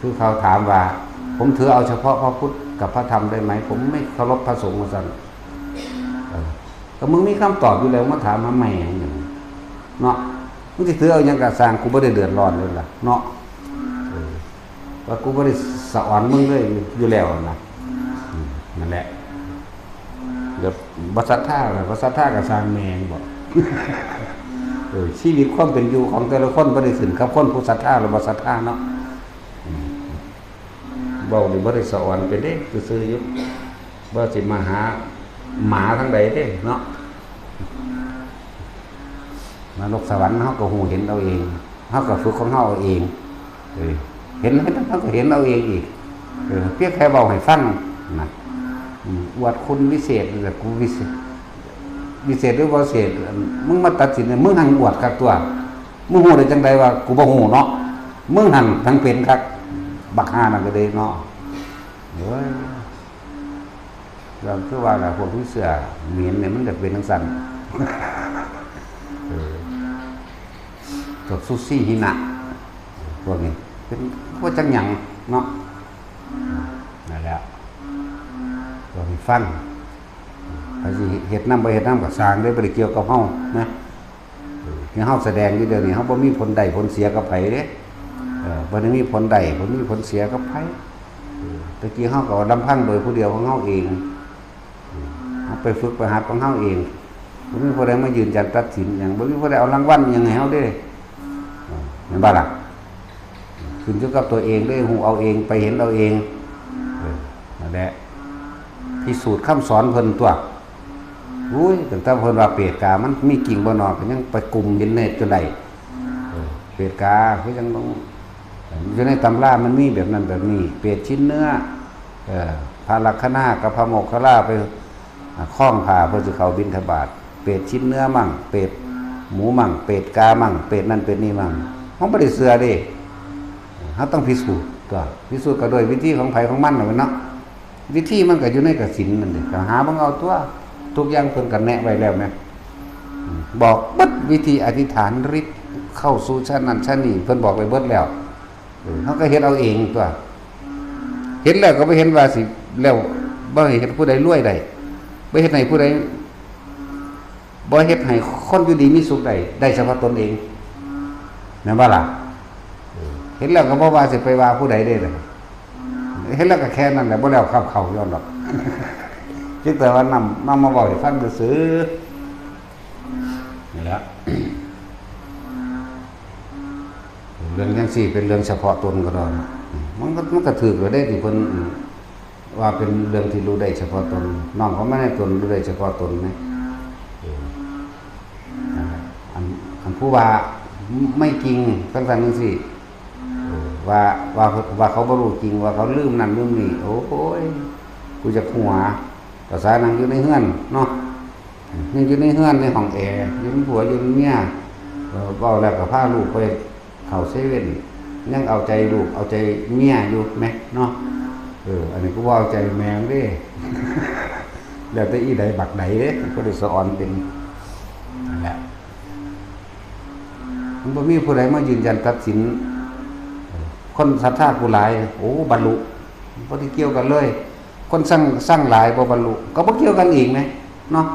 คือเขาถามว่า ผมถือเอาเฉพาะพระพุทธกับพระธรรมได้ไหมผมไม่เคารพพระสงฆ์มาสั่นก็มึงมีคำตอบอยู่แล้วมาถามมาใหม่อย่างเนาะมึงจะถือเอาอย่างกระสร้างกูไม่ได้เดือดร้อนเลยล่ะเนาะว่ากูไม่ได้สอนมึงเลยอยู่แล้วนะนั่นแหละเดี๋ยวบัสัทธาอะไรบัสัทธากับสร้างแมงบอกชีวิตความเป็นอยู่ของแต่ละคนไม่ได้ขึ้นกับคนผู้ศรัทธาหรือบัสัทธาเนาะเบาหรือบ่ได้สอนเป็นเด้ซื่อๆอยู่บ่สิมาหาหมาทั้งใดเด้เนาะนรกสวรรค์เฮาก็ฮู้เห็นเอาเองเฮาก็ฝึกของเฮาเอาเองเห็นเฮาก็เห็นเอาเองอีกเพียงแค่เว้าให้ฟังนะอวดคุณวิเศษแบบกูวิเศษหรือบ่วิเศษมึงมาตัดสินมึงหันอวดคักตัวมึงฮู้ได้จังไดว่ากูบ่ฮู้เนาะมึงหันทั้งเป็นคักบักฮานั่นก็ได้เนาะเฮ้ยเราคือว่าพวกผู้เสือเหมียนเนี่ยมันจะเป็นทั้งสั่นพวกซูซี่หินะพวกนี้เป็นพวกจังหยังเนาะนั่นแหละพวกนี้ฟังพระสิเฮ็ดน้ำบ่เฮ็ดน้ำกับสร้างได้บ่ได้เกี่ยวกับเฮานะที่เฮาแสดงอยู่เดี๋ยวนี้เฮาบ่มีผลใดผลเสียกับไผเด้บ่ได้มีผลใดบ่มีผลเสียกับไผตะกี้เฮาก็ลำพังโดยผู้เดียวของเฮาเองเฮาไปฝึกไปหัดของเฮาเองบ่มีผู้ใดมายืนยันตัดสินหยังบ่มีผู้ใดเอารางวัลหยังให้เฮาเด้แม่นบ่ล่ะขึ้นอยู่กับตัวเองเด้ฮู้เอาเองไปเห็นเอาเองนั่นแหละพิสูจน์คำสอนเพิ่นตัวอุ้ยตั้งแต่เพิ่นว่าเปรตกามันมีกิ่งบ่นอก็ยังไปกลุ่มเห็นเนตจนได้เปรตกาคือยังต้องอยู่ในตำรามันมีแบบนั้นแบบนี้เปรตชิ้นเนื้อพระลักขณากับพระโมคคัลลาไปคล้องผ้าเพื่อจะเข้าบิณฑบาตเปรตชิ้นเนื้อมั่งเปรตหมูมั่งเปรตกามั่งเปรตนั่นเปรตนี่มั่งเขาไม่ได้เสือดิเขาต้องพิสูจน์ตัวพิสูจน์ก็โดยวิธีของไผของมันน่ะเนาะวิธีมันก็อยู่ในกสิณนั่นเองก็หาบังเอาตัวทุกอย่างเพิ่นก็แนะไว้แล้วแม่บอกบัดวิธีอธิษฐานฤทธิ์เข้าสู่ชั้นนั้นชั้นนี้เพิ่นบอกไว้เบิดแล้วเขาก็เฮ็ดเอาเองตัวเห็นแล้วก็ไม่เห็นว่าสิแล้วบ่เฮ็ดผู้ใดรวยได้บ่เฮ็ดให้ผู้ใดบ่เฮ็ดให้คนอยู่ดีมีสุขได้เฉพาะตนเองแม่นบ่ล่ะเห็นแล้วก็บ่ว่าสิไปว่าผู้ใดได้เลยเห็นแล้วก็แค่นั้นแหละบ่แล้วเข้าย้อนหรอกคิดแต่ว่านำมาบอกให้ฟังซื่อนี่แหละเรื่องจังซี่เป็นเรื่องเฉพาะตนก็ได้มันก็ถูกแล้วได้ที่เพิ่นว่าเป็นเรื่องที่รู้ได้เฉพาะตนน้องเขาไม่ได้ตนรู้ได้เฉพาะตนมั้ยอันผู้ว่าไม่จริงทั้งจังซี่ว่าเขาบ่รู้จริงว่าเขาลืมนั่นลืมนี่โอ้ยกูจะหัวภาษานั่งอยู่ในเฮือนเนาะยังอยู่ในเฮือนในห้องแอร์ยังผัวอยู่เมียเว้าแล้วก็พาลูกไปเข้าเซเว่นยังเอาใจลูกเอาใจเมียอยู่แม่เนาะอันนี้ก็ว่าเอาใจแมงเด้ แล้วแต่อีใดบักใดเด้ก็ได้สอนเป็นนั่นแหละมันบ่มีผู้ใดมายืนยันตัดสินคนศรัทธาผู้หลายโอ้บรรลุบ่ได้เกี่ยวกันเลยคนสร้างหลายบ่บรรลุก็บ่เกี่ยวกันอีกนะเนาะ